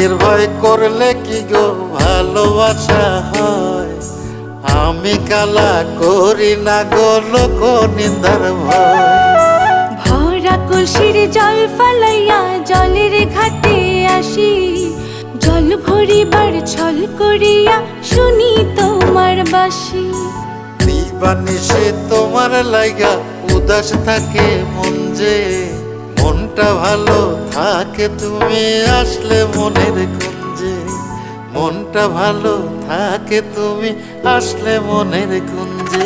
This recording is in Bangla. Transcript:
রাগের ভয় করলে কি গো ভালোবাসা হয়? আমি কালা করি না গো লোক নিন্দার ভয়। ভরা কলসির জল ফালাইয়া জলের ঘাটে আসি, জল ভরিবার ছল করিয়া শুনি তোমার বাঁশি। দিবানিশে তোমার লাইগা উদাস থাকে মন যে, মনটা ভালো থাকে তুমি আসলে মনের কুঞ্জে। মনটা ভালো থাকে তুমি আসলে মনের কুঞ্জে।